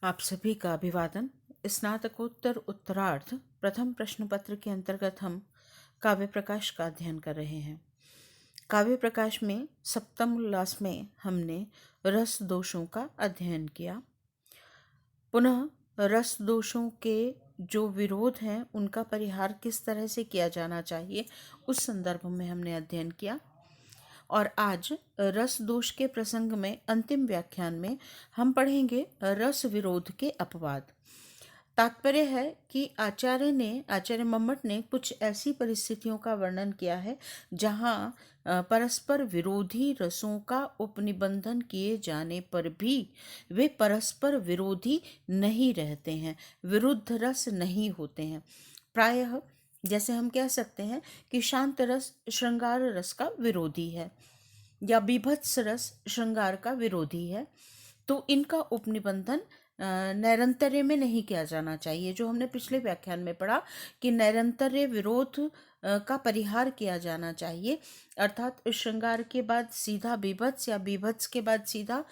आप सभी का अभिवादन। स्नातकोत्तर उत्तरार्ध प्रथम प्रश्न पत्र के अंतर्गत हम काव्य प्रकाश का अध्ययन कर रहे हैं। काव्य प्रकाश में सप्तम उल्लास में हमने रस दोषों का अध्ययन किया। पुनः रस दोषों के जो विरोध हैं उनका परिहार किस तरह से किया जाना चाहिए उस संदर्भ में हमने अध्ययन किया। और आज रस दोष के प्रसंग में अंतिम व्याख्यान में हम पढ़ेंगे रस विरोध के अपवाद। तात्पर्य है कि आचार्य मम्मट ने कुछ ऐसी परिस्थितियों का वर्णन किया है जहाँ परस्पर विरोधी रसों का उपनिबंधन किए जाने पर भी वे परस्पर विरोधी नहीं रहते हैं, विरुद्ध रस नहीं होते हैं। प्रायः जैसे हम कह सकते हैं कि शांत रस श्रृंगार रस का विरोधी है या बीभत्स रस श्रृंगार का विरोधी है, तो इनका उपनिबंधन नैरंतर्य में नहीं किया जाना चाहिए। जो हमने पिछले व्याख्यान में पढ़ा कि नैरंतर्य विरोध का परिहार किया जाना चाहिए, अर्थात श्रृंगार के बाद सीधा बीभत्स या बीभत्स के बाद सीधा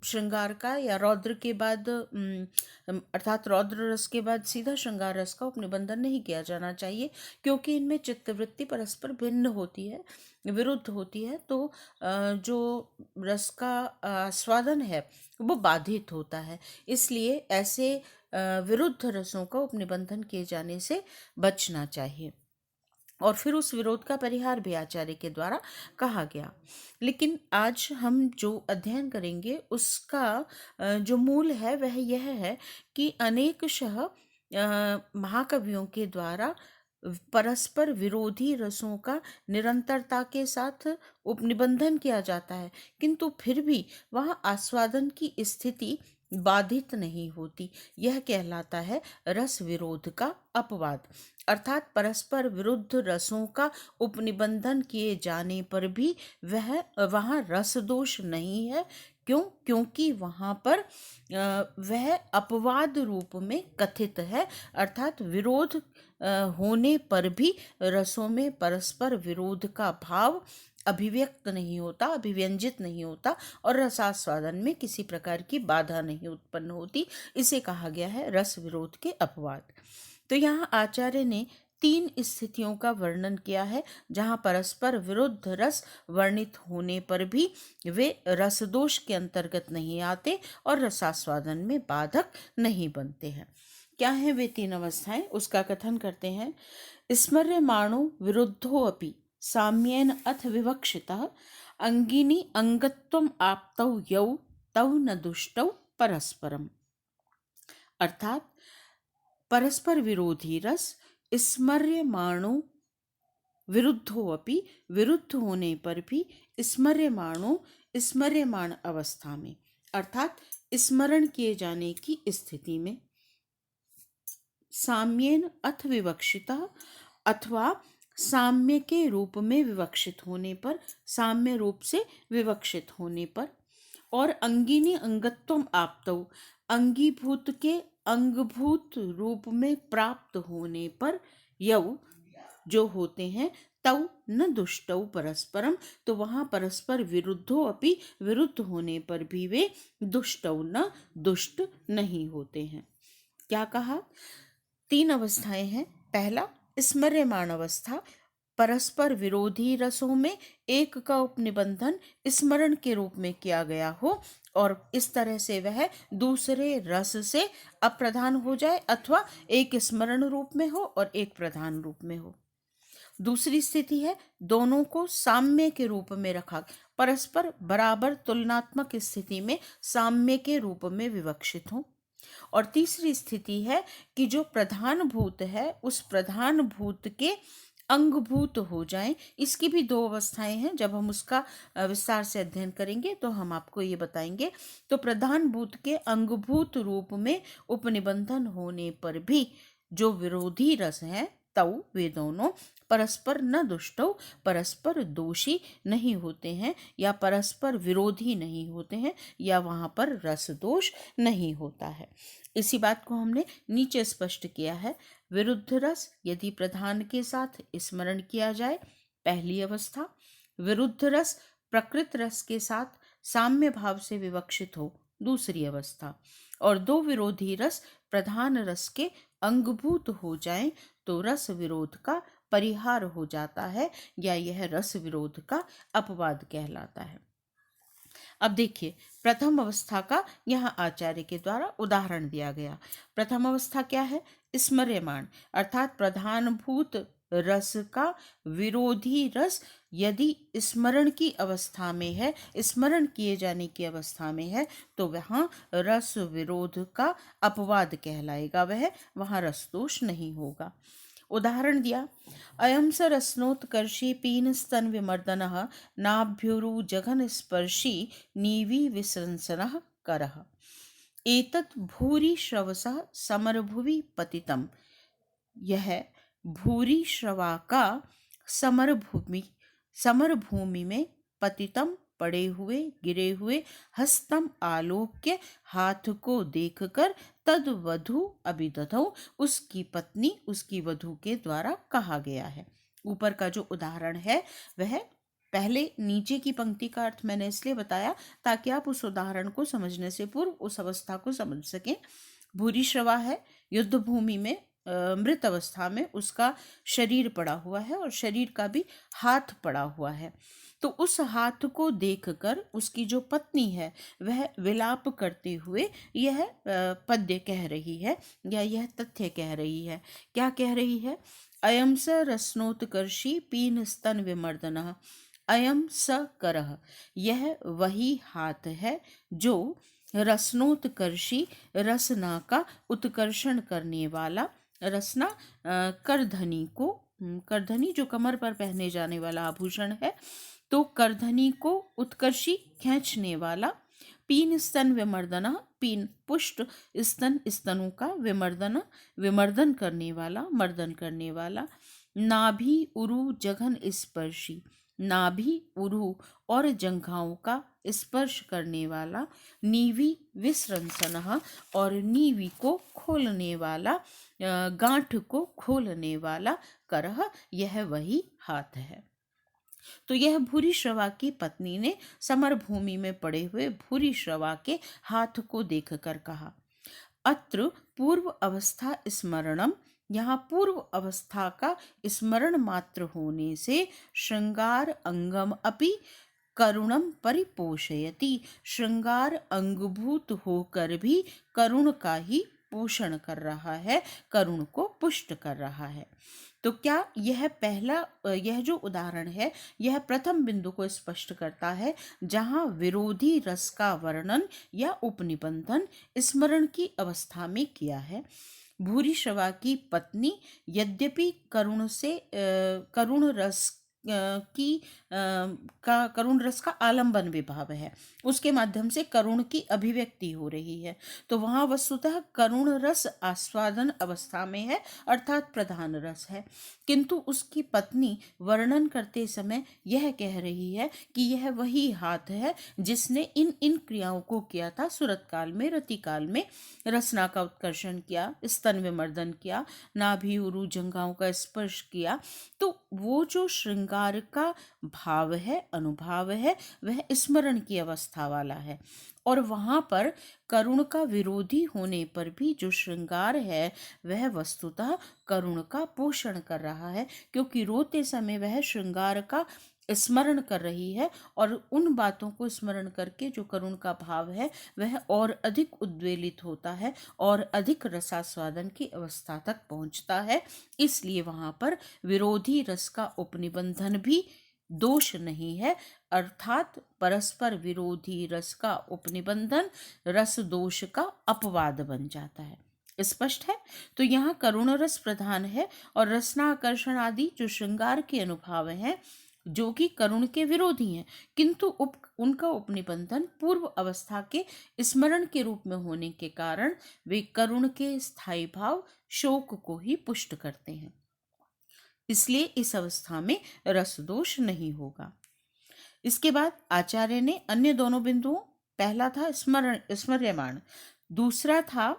श्रृंगार का या रौद्र के बाद अर्थात रौद्र रस के बाद सीधा श्रृंगार रस का उपनिबंधन नहीं किया जाना चाहिए, क्योंकि इनमें चित्तवृत्ति परस्पर भिन्न होती है, विरुद्ध होती है। तो जो रस का आस्वादन है वो बाधित होता है। इसलिए ऐसे विरुद्ध रसों का उपनिबंधन किए जाने से बचना चाहिए। और फिर उस विरोध का परिहार भी आचार्य के द्वारा कहा गया। लेकिन आज हम जो अध्ययन करेंगे उसका जो मूल है वह यह है कि अनेकशः महाकवियों के द्वारा परस्पर विरोधी रसों का निरंतरता के साथ उपनिबंधन किया जाता है, किंतु फिर भी वहाँ आस्वादन की स्थिति बाधित नहीं होती। यह कहलाता है रस विरोध का अपवाद। अर्थात परस्पर विरुद्ध रसों का उपनिबंधन किए जाने पर भी वहाँ रस दोष नहीं है। क्यों? क्योंकि वहाँ पर वह अपवाद रूप में कथित है, अर्थात विरोध होने पर भी रसों में परस्पर विरोध का भाव अभिव्यक्त नहीं होता, अभिव्यंजित नहीं होता और रसास्वादन में किसी प्रकार की बाधा नहीं उत्पन्न होती। इसे कहा गया है रस विरोध के अपवाद। तो यहाँ आचार्य ने 3 स्थितियों का वर्णन किया है जहाँ परस्पर विरुद्ध रस वर्णित होने पर भी वे रसदोष के अंतर्गत नहीं आते और रसास्वादन में बाधक नहीं बनते हैं। क्या है वे 3 अवस्थाएं, उसका कथन करते हैं। स्मर्यमाणो विरुद्धो अपि साम्येन अथ विवक्षितः अंगिनी अंगत्वम आप्तौ यौ तौ न दुष्टौ परस्परम। अर्थात परस्पर विरोधी रस स्मर्यमाणो विरुद्धो अपि, विरुद्ध होने पर भी स्मर्यमाणो स्मर्यमाण अवस्था में, अर्थात स्मरण किए जाने की स्थिति में, साम्येन अथ विवक्षिता अथवा साम्य के रूप में विवक्षित होने पर, साम्य रूप से विवक्षित होने पर, और अंगिनी अंगत्वम आप्तौ अंगीभूत के अंगभूत रूप में प्राप्त होने पर, यौ जो होते हैं, तौ न दुष्टौ परस्परम, तो वहां परस्पर विरुद्धो अपि, विरुद्ध होने पर भी वे दुष्टौ न दुष्ट नहीं होते हैं। क्या कहा? 3 अवस्थाएं हैं। पहला स्मर्यमाण अवस्था, परस्पर विरोधी रसों में एक का उपनिबंधन स्मरण के रूप में किया गया हो और इस तरह से वह दूसरे रस से अप्रधान हो जाए, अथवा एक स्मरण रूप में हो और एक प्रधान रूप में हो। दूसरी स्थिति है दोनों को साम्य के रूप में रखा, परस्पर बराबर तुलनात्मक स्थिति में साम्य के रूप में विवक्षित हो। और तीसरी स्थिति है कि जो प्रधान भूत है उस प्रधान भूत के अंगभूत हो जाएं। इसकी भी 2 अवस्थाएं हैं, जब हम उसका विस्तार से अध्ययन करेंगे तो हम आपको ये बताएंगे। तो प्रधान भूत के अंगभूत रूप में उपनिबंधन होने पर भी जो विरोधी रस हैं तौ वे दोनों परस्पर न दुष्टौ, परस्पर दोषी नहीं होते हैं या परस्पर विरोधी नहीं होते हैं या वहां पर रस दोष नहीं होता है। इसी बात को हमने नीचे स्पष्ट किया है। विरुद्ध रस यदि प्रधान के साथ स्मरण किया जाए, पहली अवस्था। विरुद्ध रस प्रकृत रस के साथ साम्य भाव से विवक्षित हो, दूसरी अवस्था, और दो विरोधी रस प्रधान रस के अंगभूत हो जाएं तो रस विरोध का परिहार हो जाता है, या यह रस विरोध का अपवाद कहलाता है। अब देखिए, प्रथम अवस्था का यहाँ आचार्य के द्वारा उदाहरण दिया गया। प्रथम अवस्था क्या है? स्मर्यमाण, अर्थात प्रधानभूत रस का विरोधी रस यदि स्मरण की अवस्था में है, स्मरण किए जाने की अवस्था में है, तो वहाँ रस विरोध का अपवाद कहलाएगा, वहाँ रस दोष नहीं होगा। उदाहरण दिया, अयं स रसनोत्कर्षी पीन स्तन विमर्दनः नाभ्युरु जघन स्पर्शी नीवी विसृंसनः करः एतत् भूरि श्रवसः समरभुवि पतितम्। यह भूरि श्रवा का समरभूमि में पतितम पड़े हुए गिरे हुए हस्तम आलोक्य हाथ को देखकर तद वधु अभिदधौ, उसकी पत्नी उसकी वधु के द्वारा कहा गया है। ऊपर का जो उदाहरण है वह पहले नीचे की पंक्ति का अर्थ मैंने इसलिए बताया ताकि आप उस उदाहरण को समझने से पूर्व उस अवस्था को समझ सकें। भूरि श्रवा है, युद्ध भूमि में मृत अवस्था में उसका शरीर पड़ा हुआ है और शरीर का भी हाथ पड़ा हुआ है। तो उस हाथ को देखकर उसकी जो पत्नी है वह विलाप करते हुए यह पद्य कह रही है या यह तथ्य कह रही है। क्या कह रही है? अयं स रसनोत्कर्षी पीन स्तन विमर्दनः, अयं स करः, यह वही हाथ है जो रसनोत्कर्षी, रसना का उत्कर्षण करने वाला, रसना करधनी जो कमर पर पहने जाने वाला आभूषण है, तो करधनी को उत्कर्षी खींचने वाला, पीन स्तन विमर्दन, पीन पुष्ट, स्तन स्तनों का, विमर्दन करने वाला, मर्दन करने वाला, नाभि उरु जघन स्पर्शी, नाभि उरु और जंघाओं का स्पर्श करने वाला, नीवी विसृंसनः, और नीवी को खोलने वाला, गांठ को खोलने वाला, करह, यह वही हाथ है। तो यह भूरि श्रवा की पत्नी ने समर भूमि में पड़े हुए भूरि श्रवा के हाथ को देखकर कहा। अत्र पूर्व अवस्था स्मरणम, यहाँ पूर्व अवस्था का स्मरण मात्र होने से श्रृंगार अंगम अपि करुणम परिपोषयति, श्रृंगार अंगभूत होकर भी करुण का ही पोषण कर रहा है, करुण को पुष्ट कर रहा है। तो क्या यह जो उदाहरण है यह प्रथम बिंदु को स्पष्ट करता है जहां विरोधी रस का वर्णन या उपनिबंधन स्मरण की अवस्था में किया है। भूरि श्रवा की पत्नी यद्यपि करुण रस का आलंबन विभाव है, उसके माध्यम से करुण की अभिव्यक्ति हो रही है, तो वहां वस्तुतः करुण रस आस्वादन अवस्था में है, अर्थात प्रधान रस है। किंतु उसकी पत्नी वर्णन करते समय यह कह रही है कि यह वही हाथ है जिसने इन इन क्रियाओं को किया था सुरत काल में, रति काल में, रसना का उत्कर्षण किया, स्तन विमर्दन किया, नाभि उरु जंघाओं का स्पर्श किया। तो वो जो श्रृंगार का भाव है, अनुभाव है, वह स्मरण की अवस्था वाला है, और वहां पर करुण का विरोधी होने पर भी जो श्रृंगार है वह वस्तुतः करुण का पोषण कर रहा है, क्योंकि रोते समय वह श्रृंगार का स्मरण कर रही है और उन बातों को स्मरण करके जो करुण का भाव है वह और अधिक उद्वेलित होता है और अधिक रसास्वादन की अवस्था तक पहुंचता है। इसलिए वहां पर विरोधी रस का उपनिबंधन भी दोष नहीं है, अर्थात परस्पर विरोधी रस का उपनिबंधन रस दोष का अपवाद बन जाता है। स्पष्ट है? तो यहाँ करुण रस प्रधान है और रसनाकर्षण आदि जो श्रृंगार के अनुभाव हैं जो कि करुण के विरोधी हैं, किंतु उनका उपनिबंधन पूर्व अवस्था के स्मरण के रूप में होने के कारण वे करुण के स्थायी भाव शोक को ही पुष्ट करते हैं, इसलिए इस अवस्था में रस दोष नहीं होगा। इसके बाद आचार्य ने अन्य दोनों बिंदुओं, पहला था स्मर्यमाण, दूसरा था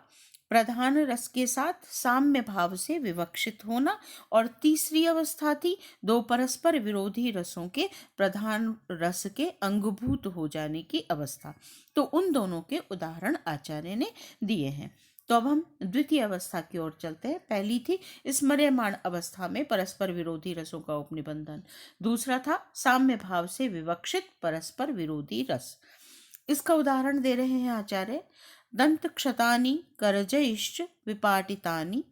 प्रधान रस के साथ साम्य भाव से विवक्षित होना, और तीसरी अवस्था थी दो परस्पर विरोधी रसों के प्रधान रस के अंगभूत हो जाने की अवस्था। तो उन दोनों के उदाहरण आचार्य ने दिए हैं। तो अब हम द्वितीय अवस्था की ओर चलते हैं। पहली थी स्मर्यमाण अवस्था में परस्पर विरोधी रसों का उपनिबंधन, दूसरा था साम्य भाव से विवक्षित परस्पर विरोधी रस। इसका उदाहरण दे रहे हैं आचार्य। दंत क्षतानि करजैश्च विपाटितानि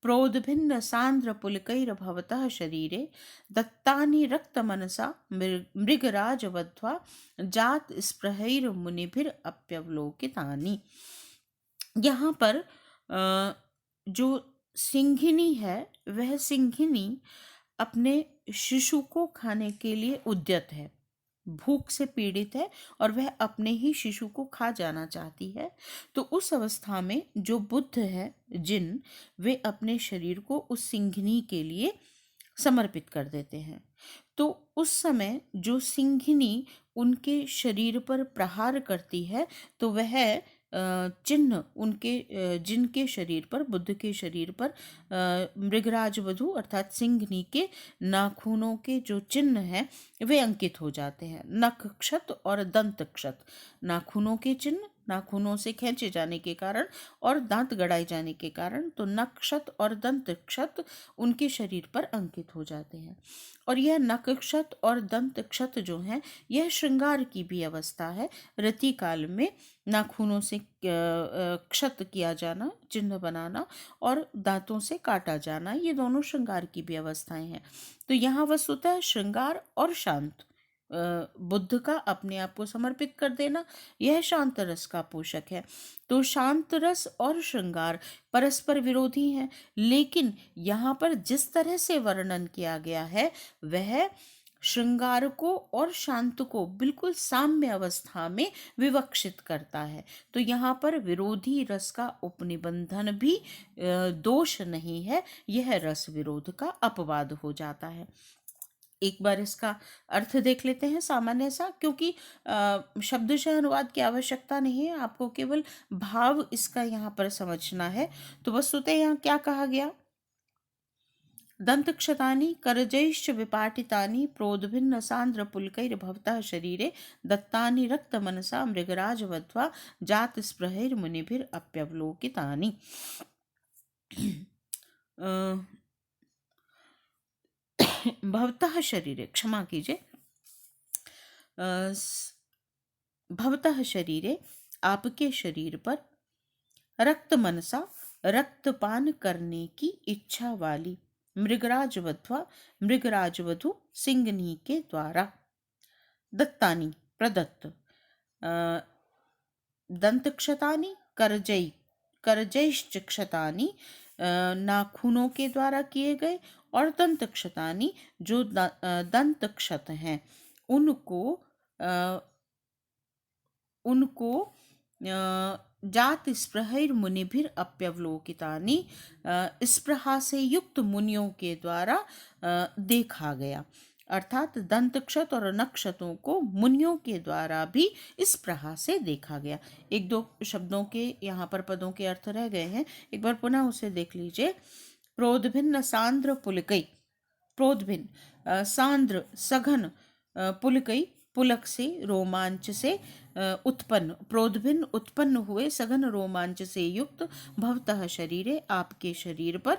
प्रोद्भिन्न सांद्र पुलकैर्भवतः शरीरे दत्तानि रक्तमनसा मृगराजवध्वा जात स्पृहैर्मुनिभिरप्यवलोकितानि। यहाँ पर जो सिंघिनी है, वह सिंघिनी अपने शिशु को खाने के लिए उद्यत है, भूख से पीड़ित है और वह अपने ही शिशु को खा जाना चाहती है। तो उस अवस्था में जो बुद्ध है, जिन, वे अपने शरीर को उस सिंघिनी के लिए समर्पित कर देते हैं। तो उस समय जो सिंघिनी उनके शरीर पर प्रहार करती है, तो वह चिन्ह उनके जिनके शरीर पर, बुद्ध के शरीर पर मृगराज वधु अर्थात सिंघनी के नाखूनों के जो चिन्ह हैं वे अंकित हो जाते हैं। नख क्षत और दंत क्षत, नाखूनों के चिन्ह नाखूनों से खींचे जाने के कारण और दांत गड़ाए जाने के कारण, तो नख क्षत और दंत क्षत उनके शरीर पर अंकित हो जाते हैं। और यह नख क्षत और दंत क्षत जो है, यह श्रृंगार की भी अवस्था है। रति काल में नाखूनों से क्षत किया जाना, चिन्ह बनाना, और दांतों से काटा जाना, ये दोनों श्रृंगार की भी अवस्थाएं हैं। तो यहाँ वस्तुतः श्रृंगार और शांत, बुद्ध का अपने आप को समर्पित कर देना, यह शांत रस का पोषक है। तो शांत रस और श्रृंगार परस्पर विरोधी हैं, लेकिन यहाँ पर जिस तरह से वर्णन किया गया है वह श्रृंगार को और शांत को बिल्कुल साम्य अवस्था में विवक्षित करता है। तो यहाँ पर विरोधी रस का उपनिबंधन भी दोष नहीं है, यह रस विरोध का अपवाद हो जाता है। एक बार इसका अर्थ देख लेते हैं सामान्य सा, क्योंकि शब्दशः अनुवाद की आवश्यकता नहीं है, आपको केवल भाव इसका यहाँ पर समझना है। तो वस्तुतः यहाँ क्या कहा गया? दंतक्षतानि करजैश्च विपाटितानि प्रोद्भिन्न सांद्र पुलकैर्भवतः शरीरे दत्तानि रक्तमनसा मृगराजवध्वा जात स्पृहैर्मुनिभिरप्यवलोकितानि। भवतः शरीरे, क्षमा कीजिए, भवतः शरीरे, आपके शरीर पर, रक्त मनसा, रक्तपान करने की इच्छा वाली, मृगराज वध्वा, मृगराज वधु सिंघनी के द्वारा, दत्तानी प्रदत्त, दंत क्षतानी करजई, करजैश्च क्षतानी नाखूनों के द्वारा किए गए, और दंत क्षतानी जो दंत क्षत हैं उनको जात स्पृहैर्मुनिभिर अप्यवलोकितानि, स्पृहा से युक्त मुनियों के द्वारा देखा गया। अर्थात दंत क्षत और नक्षतों को मुनियों के द्वारा भी स्पृहा से देखा गया। एक दो शब्दों के यहाँ पर पदों के अर्थ रह गए हैं, एक बार पुनः उसे देख लीजिए। प्रोद्भिन्न सांद्र पुलकई, प्रोद्भिन्न सांद्र सघन, पुलकई पुलक से, रोमांच से उत्पन्न, प्रोद्भिन्न उत्पन्न हुए, सघन रोमांच से युक्त, भवतः शरीरे आपके शरीर पर,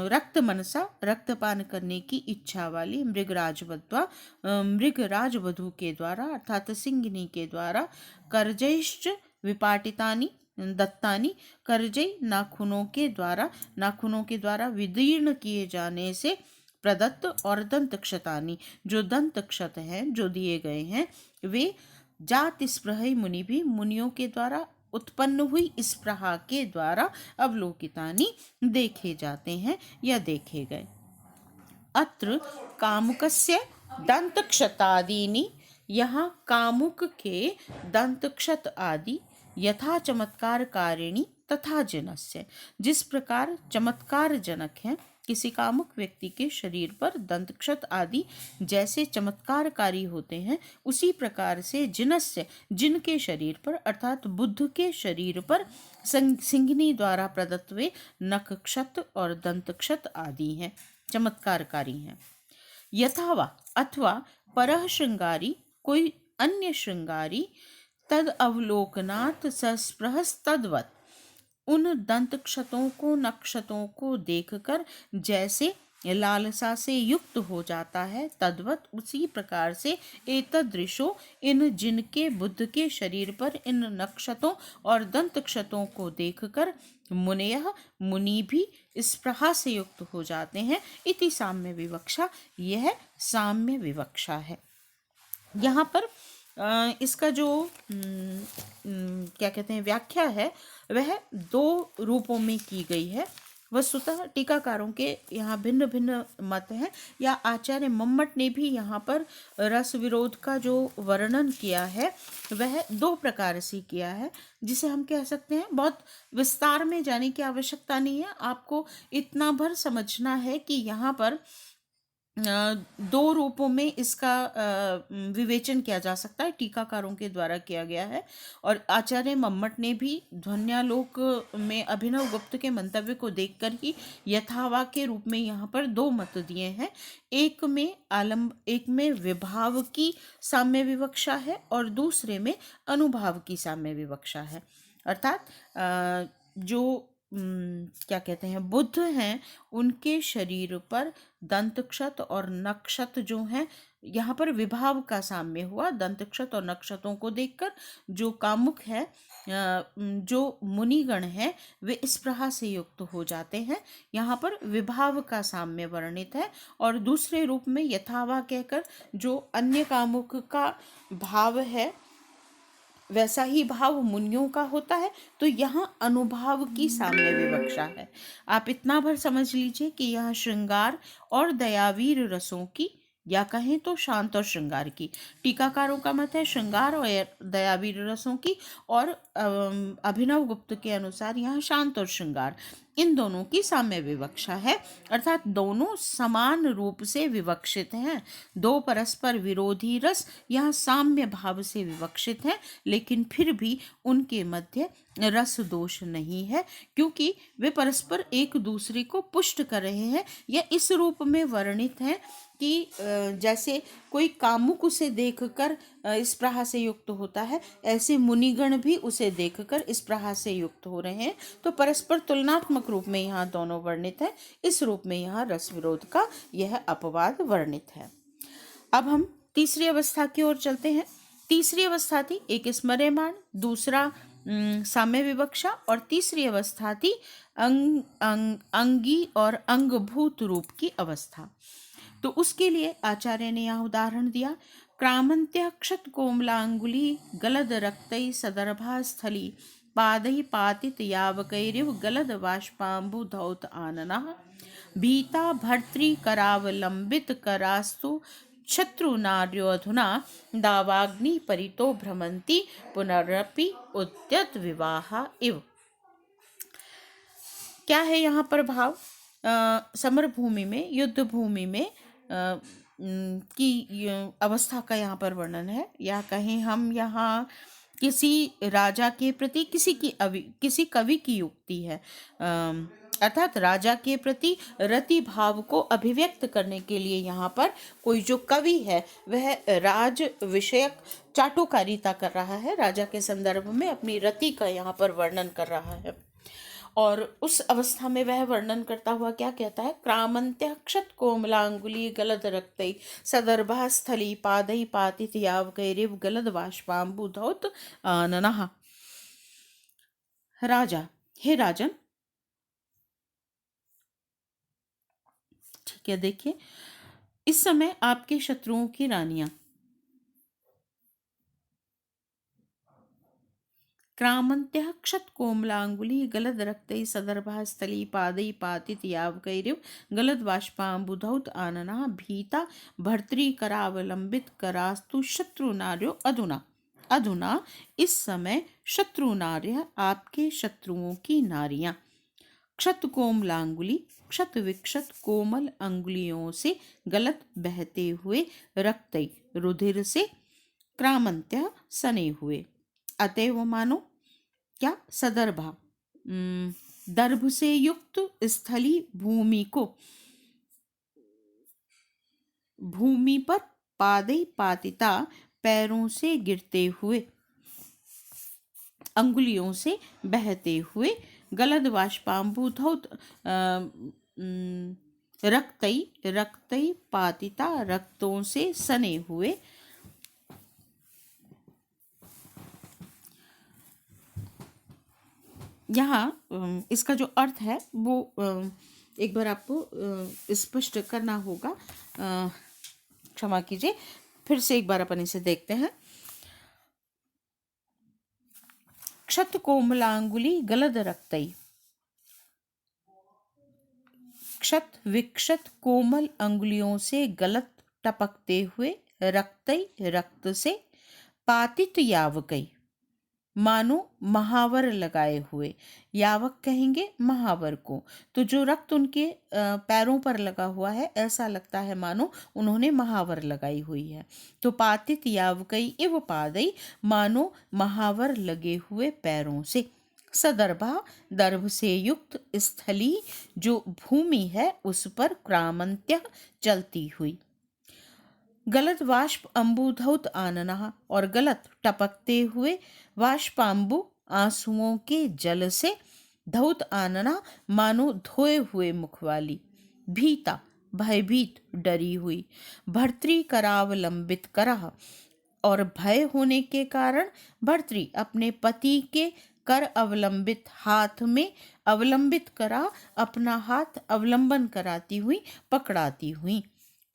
रक्त मनसा रक्तपान करने की इच्छा वाली, मृगराज वध्वा मृगराज वधु के द्वारा अर्थात सिंघनी के द्वारा, करजैश्च विपाटितानि दत्तानी, करजई नाखूनों के द्वारा विदीर्ण किए जाने से प्रदत्त, और दंत क्षतानी जो दंत क्षत हैं जो दिए गए हैं वे जात स्पृहै मुनि भी मुनियों के द्वारा उत्पन्न हुई स्पृहा के द्वारा अवलोकितानि देखे जाते हैं या देखे गए। अत्र कामुकस्य दंत क्षतादीनि, यहाँ कामुक के दंत क्षत आदि, यथा चमत्कार कारिणी तथा जनस्य, जिस प्रकार चमत्कार जनक हैं किसी कामुक व्यक्ति के शरीर पर दंतक्षत आदि जैसे चमत्कारकारी होते हैं, उसी प्रकार से जिनस्य जिनके शरीर पर अर्थात बुद्ध के शरीर पर सिंघनी द्वारा प्रदत्त वे नखक्षत और दंतक्षत आदि हैं, चमत्कारकारी हैं। यथावा अथवा परः श्रृंगारी कोई अन्य श्रृंगारी तद अवलोकनात् सस्पृहस्तद्वत् उन दंत क्षतों को नक्षतों को देखकर जैसे लालसा से युक्त हो जाता है, तद्वत उसी प्रकार से एतदृशो इन जिनके बुद्ध के शरीर पर इन नक्षतों और दंत क्षतों को देखकर मुनयः मुनि भी स्पृहा से युक्त हो जाते हैं। इति साम्य विवक्षा, यह साम्य विवक्षा है। यहाँ पर इसका जो क्या कहते हैं व्याख्या है वह दो रूपों में की गई है। वस्तुतः टीकाकारों के यहाँ भिन्न भिन्न मत हैं, या आचार्य मम्मट ने भी यहाँ पर रस विरोध का जो वर्णन किया है वह दो प्रकार से किया है, जिसे हम कह सकते हैं बहुत विस्तार में जाने की आवश्यकता नहीं है। आपको इतना भर समझना है कि यहाँ पर दो रूपों में इसका विवेचन किया जा सकता है, टीकाकारों के द्वारा किया गया है। और आचार्य मम्मट ने भी ध्वन्यालोक में अभिनव गुप्त के मंतव्य को देखकर ही यथावा के रूप में यहाँ पर दो मत दिए हैं। एक में विभाव की साम्य विवक्षा है और दूसरे में अनुभाव की साम्य विवक्षा है। अर्थात जो क्या कहते हैं बुद्ध हैं, उनके शरीर पर दंतक्षत और नक्षत जो हैं, यहाँ पर विभाव का साम्य हुआ। दंतक्षत और नक्षतों को देखकर जो कामुक है, जो मुनिगण है, वे स्पृहा से युक्त हो जाते हैं। यहाँ पर विभाव का साम्य वर्णित है। और दूसरे रूप में यथावा कहकर जो अन्य कामुक का भाव है वैसा ही भाव मुनियों का होता है, तो यहाँ अनुभाव की साम्य विवक्षा है। आप इतना भर समझ लीजिए कि यह श्रृंगार और दयावीर रसों की, या कहें तो शांत और श्रृंगार की, टीकाकारों का मत है श्रृंगार और दयावीर रसों की, और अभिनव गुप्त के अनुसार यहाँ शांत और श्रृंगार, इन दोनों की साम्य विवक्षा है। अर्थात दोनों समान रूप से विवक्षित हैं। दो परस्पर विरोधी रस यहाँ साम्य भाव से विवक्षित हैं, लेकिन फिर भी उनके मध्य रस दोष नहीं है, क्योंकि वे परस्पर एक दूसरे को पुष्ट कर रहे हैं। यह इस रूप में वर्णित है कि जैसे कोई कामुक उसे देखकर स्पृहा से युक्त होता है, ऐसे मुनिगण भी उसे देखकर स्पृहा से युक्त हो रहे हैं। तो परस्पर तुलनात्मक रूप में यहाँ दोनों वर्णित है। इस रूप में यहाँ रस विरोध का यह अपवाद वर्णित है। अब हम तीसरी अवस्था की ओर चलते हैं। तीसरी अवस्था थी एक स्मर्यमाण, दूसरा साम्य विवक्षा, और तीसरी अवस्था थी अंगी और अंगभूत रूप की अवस्था। तो उसके लिए आचार्य ने यहाँ उदाहरण दिया। क्रामंत्य क्षत कोमलांगुली गलद रक्तै सदर्भा स्थली पादै पातित यावकैरिव गलद बाष्पाम्बु धौत आननः भीता भर्तृ करावलंबित करास्तु शत्रुनार्यो अधुना दावाग्नि परितो भ्रमंती पुनरपि उद्यत विवाह इव। क्या है यहाँ पर भाव? समर भूमि में, युद्ध भूमि में की अवस्था का यहाँ पर वर्णन है, या कहें हम यहाँ किसी राजा के प्रति किसी कवि की युक्ति है। अर्थात राजा के प्रति रति भाव को अभिव्यक्त करने के लिए यहाँ पर कोई जो कवि है वह राज विषयक चाटुकारिता कर रहा है, राजा के संदर्भ में अपनी रति का यहाँ पर वर्णन कर रहा है। और उस अवस्था में वह वर्णन करता हुआ क्या कहता है? क्रामंत्य क्षत कोमलांगुली गलद रक्तै सदर्भा स्थली पादै पातित यावकैरिव गलद बाष्पाम्बु धौत आननः। राजा, हे राजन, ठीक है, देखिए इस समय आपके शत्रुओं की रानियां क्रामंत्यः क्षत कोमलांगुली गलद रक्तै सदर्भा स्थली पादै पातित यावकैरिव गलद बाष्पाम्बुधौत आननः भीता भर्तृ करावलंबित करास्तु शत्रुनार्यो अधुना इस समय शत्रुनार्य आपके शत्रुओं की नारियां क्षत कोमलांगुली, क्षत विक्षत कोमल अंगुलियों से गलत बहते हुए रक्तई, रुधिर से क्रामंत्य सने हुए। अतएव मानो क्या, सदर्भा, दर्भ से युक्त स्थली भूमि को भूमि पर पादई पातिता, पैरों से गिरते हुए अंगुलियों से बहते हुए गलद बाष्पाम्बुधौत रक्तई, रक्तई पातिता, रक्तों से सने हुए। यहाँ इसका जो अर्थ है वो एक बार आपको स्पष्ट करना होगा, क्षमा कीजिए, फिर से एक बार अपन इसे देखते हैं। क्षत कोमलांगुली गलद रक्तई, क्षत विक्षत कोमल अंगुलियों से गलत टपकते हुए रक्तई, रक्त से पातित यावकई, मानो महावर लगाए हुए। यावक कहेंगे महावर को, तो जो रक्त उनके पैरों पर लगा हुआ है ऐसा लगता है मानो उन्होंने महावर लगाई हुई है। तो पातित यावकई इव पादई, मानो महावर लगे हुए पैरों से। सदर्भा, दर्भ से युक्त स्थली जो भूमि है उस पर क्रामंत्य चलती हुई। गलत वाष्प अम्बुधौत आनना, और गलत टपकते हुए वाष्पाम्बु आंसुओं के जल से, धौत आनना मानो धोए हुए मुख वाली। भीता, भयभीत, डरी हुई। भर्तृ करावलंबित करह, और भय होने के कारण भर्तृ अपने पति के कर अवलंबित हाथ में अवलंबित करा, अपना हाथ अवलंबन कराती हुई, पकड़ाती हुई।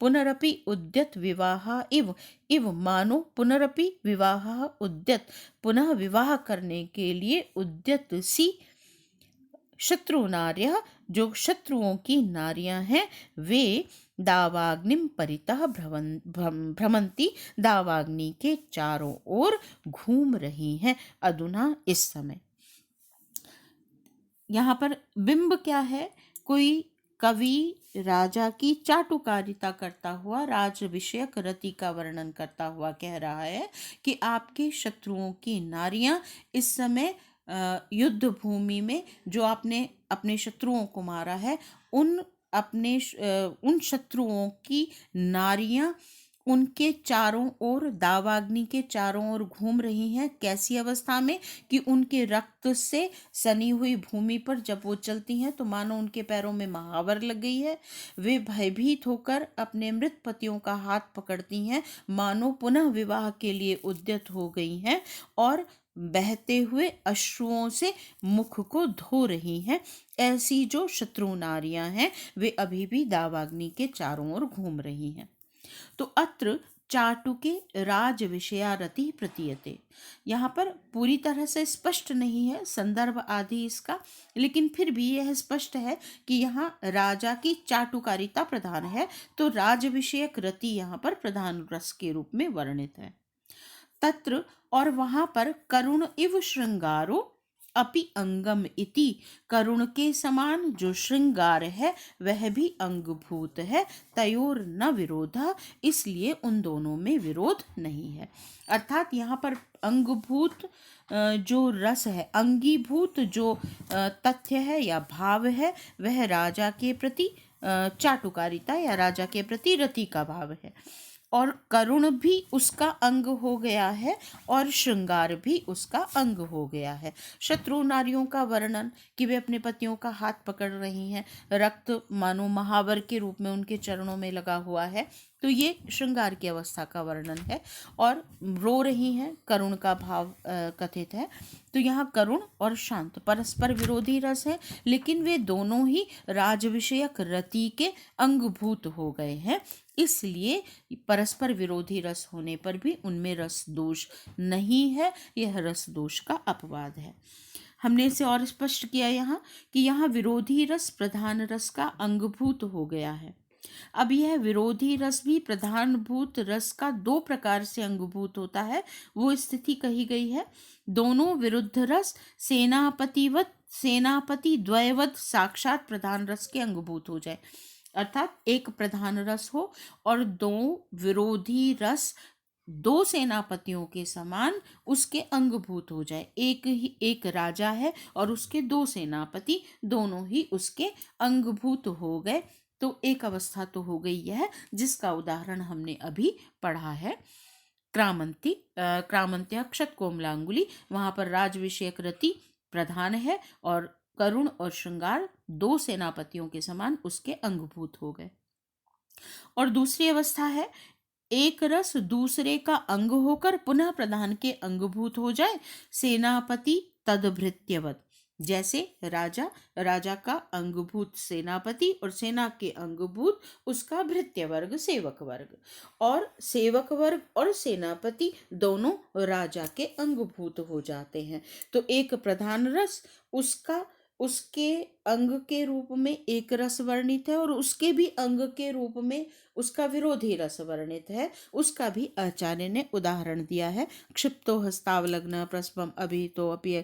पुनरपि उद्यत विवाह इव, इव मानो पुनरपि विवाह उद्यत, पुनः विवाह करने के लिए उद्यत सी। शत्रु नार्यः, जो शत्रुओं की नारियां हैं वे दावाग्निम परितः भ्रमंती, दावाग्नि के चारों ओर घूम रही हैं अधुना, इस समय। यहाँ पर बिंब क्या है, कोई कवि राजा की चाटुकारिता करता हुआ राज विषयक रति का वर्णन करता हुआ कह रहा है कि आपके शत्रुओं की नारियां इस समय युद्ध भूमि में, जो आपने अपने शत्रुओं को मारा है, उन शत्रुओं की नारियां उनके चारों ओर, दावाग्नि के चारों ओर घूम रही हैं। कैसी अवस्था में, कि उनके रक्त से सनी हुई भूमि पर जब वो चलती हैं तो मानो उनके पैरों में महावर लग गई है। वे भयभीत होकर अपने मृत पतियों का हाथ पकड़ती हैं, मानो पुनः विवाह के लिए उद्यत हो गई हैं, और बहते हुए अश्रुओं से मुख को धो रही हैं। ऐसी जो शत्रु नारियां हैं वे अभी भी दावाग्नि के चारों ओर घूम रही हैं। तो अत्र चाटुके राज विषयारति प्रतीयते, यहाँ पर पूरी तरह से स्पष्ट नहीं है संदर्भ आदि इसका, लेकिन फिर भी यह स्पष्ट है कि यहाँ राजा की चाटुकारिता प्रधान है, तो राज विषयक रति यहाँ पर प्रधान रस के रूप में वर्णित है। तत्र, और वहां पर करुण इव श्रृंगारो अपि अंगम इति, करुण के समान जो श्रृंगार है वह भी अंगभूत है। तयोर न विरोधा, इसलिए उन दोनों में विरोध नहीं है। अर्थात यहाँ पर अंगभूत जो रस है, अंगीभूत जो तथ्य है या भाव है, वह राजा के प्रति चाटुकारिता या राजा के प्रति रति का भाव है, और करुण भी उसका अंग हो गया है और श्रृंगार भी उसका अंग हो गया है। शत्रु नारियों का वर्णन कि वे अपने पतियों का हाथ पकड़ रही हैं, रक्त मानो महावर के रूप में उनके चरणों में लगा हुआ है, तो ये श्रृंगार की अवस्था का वर्णन है। और रो रही हैं, करुण का भाव कथित है। तो यहाँ करुण और शांत परस्पर विरोधी रस है, लेकिन वे दोनों ही राज विषयक रति के अंगभूत हो गए हैं, इसलिए परस्पर विरोधी रस होने पर भी उनमें रस दोष नहीं है, यह रस दोष का अपवाद है। हमने इसे और स्पष्ट किया यहाँ कि यहाँ विरोधी रस प्रधान रस का अंगभूत हो गया है। अब यह विरोधी रस भी प्रधानभूत रस का दो प्रकार से अंगभूत होता है, वो स्थिति कही गई है। दोनों विरुद्ध रस सेनापति द्वयवत साक्षात प्रधान रस के अंगभूत हो जाए, अर्थात एक प्रधान रस हो और दो विरोधी रस दो सेनापतियों के समान उसके अंगभूत हो जाए। एक राजा है और उसके दो सेनापति, दोनों ही उसके अंगभूत हो गए। तो एक अवस्था तो हो गई है जिसका उदाहरण हमने अभी पढ़ा है, क्रामंत्या क्षत कोमलांगुली। वहां पर राज विषयक रति प्रधान है और करुण और श्रृंगार दो सेनापतियों के समान उसके अंगभूत हो गए। और दूसरी अवस्था है एक रस दूसरे का अंग होकर पुनः प्रधान के अंगभूत हो जाए, सेनापति तदभृत्यवत। जैसे राजा का अंगभूत सेनापति और सेना के अंगभूत उसका भृत्य वर्ग सेवक वर्ग, और सेवक वर्ग और सेनापति दोनों राजा के अंगभूत हो जाते हैं। तो एक प्रधान रस उसके अंग के रूप में एक रस वर्णित है और उसके भी अंग के रूप में उसका विरोधी रस वर्णित है। उसका भी आचार्य ने उदाहरण दिया है। क्षिप्तो हस्तावलग्न प्रस्पम अभिहितो अपि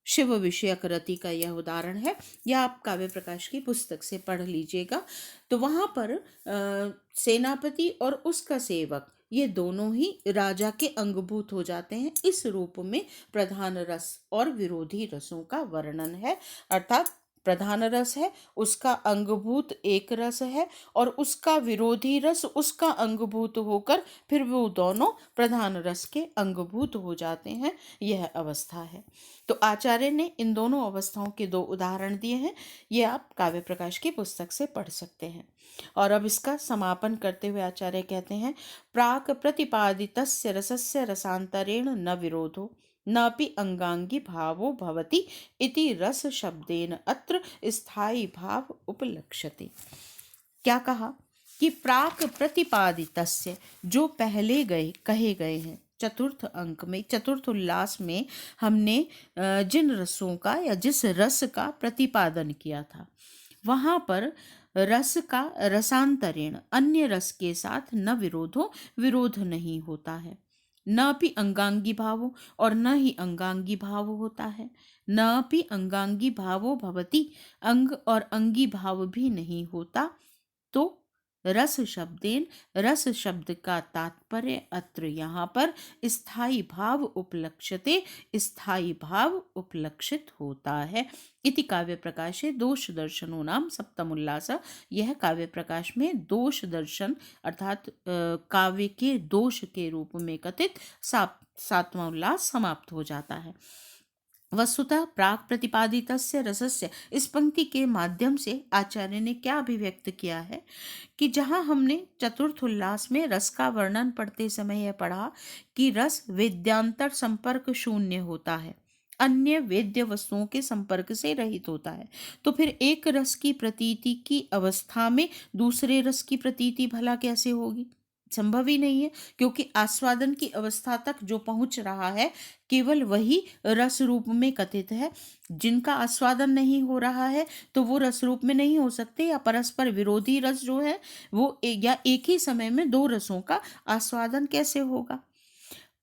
शिव विषयक रति का यह उदाहरण है। यह आप काव्य प्रकाश की पुस्तक से पढ़ लीजिएगा। तो वहां पर सेनापति और उसका सेवक ये दोनों ही राजा के अंगभूत हो जाते हैं। इस रूप में प्रधान रस और विरोधी रसों का वर्णन है। अर्थात प्रधान रस है, उसका अंगभूत एक रस है और उसका विरोधी रस उसका अंगभूत होकर फिर वो दोनों प्रधान रस के अंगभूत हो जाते हैं। यह अवस्था है। तो आचार्य ने इन दोनों अवस्थाओं के दो उदाहरण दिए हैं। ये आप काव्य प्रकाश की पुस्तक से पढ़ सकते हैं। और अब इसका समापन करते हुए आचार्य कहते हैं, प्राक प्रतिपादितस्य रसस्य रसांतरेण न विरोधो नापि अंगांगी भावो भवति इति रस शब्देन अत्र स्थायी भाव उपलक्ष्यते। क्या कहा कि प्राक प्रतिपादितस्य, जो पहले कहे गए हैं चतुर्थ अंक में, चतुर्थ उल्लास में हमने जिन रसों का या जिस रस का प्रतिपादन किया था, वहां पर रस का रसांतरेण अन्य रस के साथ न विरोधो, विरोध नहीं होता है। न भी अंगांगी भावो, और न ही अंगांगी भाव होता है। न भी अंगांगी भावो भवति, अंग और अंगी भाव भी नहीं होता। तो रस शब्देन, रस शब्द का तात्पर्य अत्र यहाँ पर स्थायी भाव उपलक्ष्यते, स्थायी भाव उपलक्षित होता है। इति काव्य प्रकाशे दोष दर्शनों नाम सप्तम उल्लास। यह काव्य प्रकाश में दोष दर्शन अर्थात काव्य के दोष के रूप में कथित सातवां उल्लास समाप्त हो जाता है। वस्तुतः प्राक प्रतिपादितस्य रसस्य, इस पंक्ति के माध्यम से आचार्य ने क्या अभिव्यक्त किया है कि जहां हमने चतुर्थ उल्लास में रस का वर्णन पढ़ते समय यह पढ़ा कि रस वेद्यांतर संपर्क शून्य होता है, अन्य वेद्य वस्तुओं के संपर्क से रहित होता है। तो फिर एक रस की प्रतीति की अवस्था में दूसरे रस की प्रतीति भला कैसे होगी? संभव ही नहीं है, क्योंकि आस्वादन की अवस्था तक जो पहुंच रहा है केवल वही रस रूप में कथित है। जिनका आस्वादन नहीं हो रहा है तो वो रस रूप में नहीं हो सकते, या परस्पर विरोधी रस जो है वो या एक ही समय में दो रसों का आस्वादन कैसे होगा।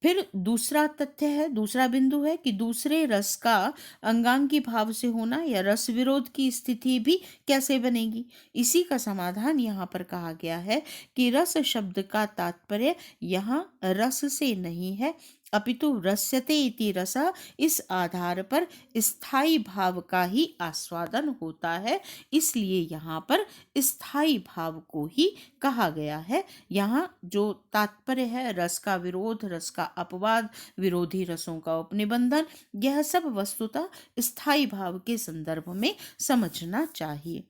फिर दूसरा तथ्य है, दूसरा बिंदु है कि दूसरे रस का अंगांगी भाव से होना या रस विरोध की स्थिति भी कैसे बनेगी। इसी का समाधान यहाँ पर कहा गया है कि रस शब्द का तात्पर्य यहाँ रस से नहीं है, अपितु रस्यते इति रसा, इस आधार पर स्थायी भाव का ही आस्वादन होता है। इसलिए यहाँ पर स्थायी भाव को ही कहा गया है। यहाँ जो तात्पर्य है रस का विरोध, रस का अपवाद, विरोधी रसों का उपनिबंधन, यह सब वस्तुतः स्थायी भाव के संदर्भ में समझना चाहिए।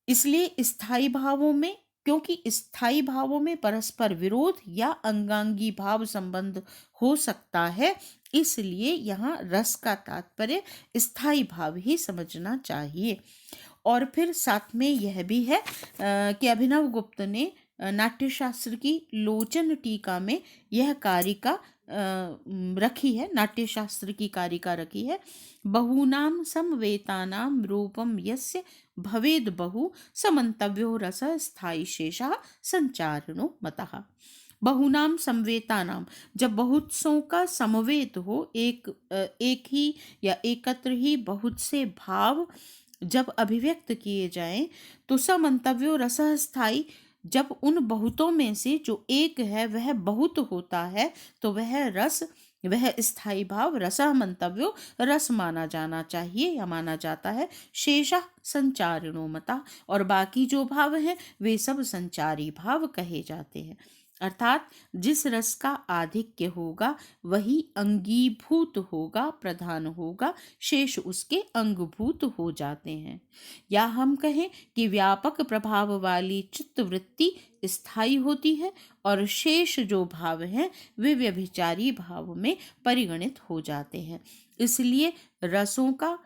इसलिए स्थायी भावों में, क्योंकि स्थायी भावों में परस्पर विरोध या अंगांगी भाव संबंध हो सकता है, इसलिए यहाँ रस का तात्पर्य स्थायी भाव ही समझना चाहिए। और फिर साथ में यह भी है कि अभिनव गुप्त ने नाट्यशास्त्र की लोचन टीका में यह कारिका रखी है, नाट्यशास्त्र की कारिका रखी है। बहूनां समवेतानां रूपम यस्य भवेद बहु समन्तव्यो रस स्थायी शेषः संचारणो मतः। बहुनाम समवेतानाम, जब बहुत सौ का समवेत हो, एक ही या एकत्र ही बहुत से भाव जब अभिव्यक्त किए जाएं, तो समन्तव्यो रसः स्थायी, जब उन बहुतों में से जो एक है वह बहुत होता है, तो वह रस, वह स्थायी भाव रसः मंतव्यो रस माना जाना चाहिए या माना जाता है। शेषः संचारिणो मता, और बाकी जो भाव हैं वे सब संचारी भाव कहे जाते हैं। अर्थात जिस रस का आधिक्य होगा वही अंगीभूत होगा, प्रधान होगा, शेष उसके अंगभूत हो जाते हैं। या हम कहें कि व्यापक प्रभाव वाली चित्तवृत्ति स्थायी होती है और शेष जो भाव हैं वे व्यभिचारी भाव में परिगणित हो जाते हैं। इसलिए रसों का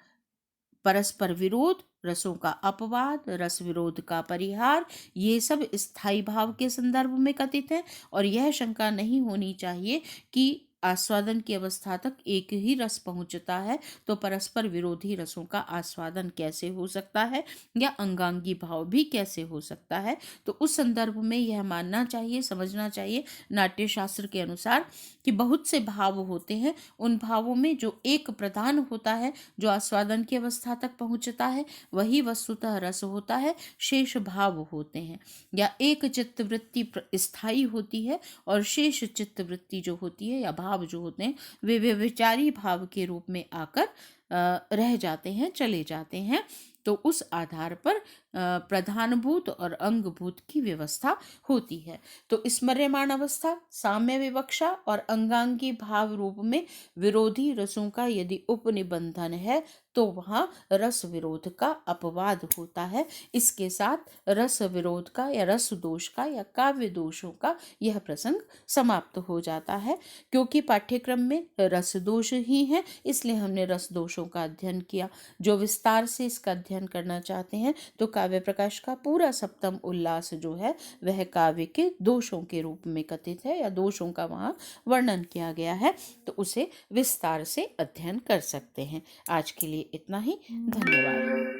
परस्पर विरोध, रसों का अपवाद, रस विरोध का परिहार, ये सब स्थायी भाव के संदर्भ में कथित है। और यह शंका नहीं होनी चाहिए कि आस्वादन की अवस्था तक एक ही रस पहुंचता है, तो परस्पर विरोधी रसों का आस्वादन कैसे हो सकता है या अंगांगी भाव भी कैसे हो सकता है। तो उस संदर्भ में यह मानना चाहिए, समझना चाहिए नाट्यशास्त्र के अनुसार कि बहुत से भाव होते हैं, उन भावों में जो एक प्रधान होता है, जो आस्वादन की अवस्था तक पहुंचता है, वही वस्तुतः रस होता है। शेष भाव होते हैं, या एक चित्तवृत्ति स्थायी होती है और शेष चित्तवृत्ति जो होती है या भाव जो होते हैं वे व्यभिचारी भाव के रूप में आकर रह जाते हैं, चले जाते हैं। तो उस आधार पर प्रधानभूत और अंगभूत की व्यवस्था होती है। तो स्मर्यमाण अवस्था, साम्य विवक्षा और अंगांगी भाव रूप में विरोधी रसों का यदि उपनिबंधन है तो वहाँ रस विरोध का अपवाद होता है। इसके साथ रस विरोध का या रस दोष का या काव्य दोषों का यह प्रसंग समाप्त हो जाता है। क्योंकि पाठ्यक्रम में रस दोष ही है, इसलिए हमने रस दोषों का अध्ययन किया। जो विस्तार से इसका अध्ययन करना चाहते हैं तो काव्य प्रकाश का पूरा सप्तम उल्लास जो है वह काव्य के दोषों के रूप में कथित है, या दोषों का वहाँ वर्णन किया गया है, तो उसे विस्तार से अध्ययन कर सकते हैं। आज के लिए इतना ही। धन्यवाद।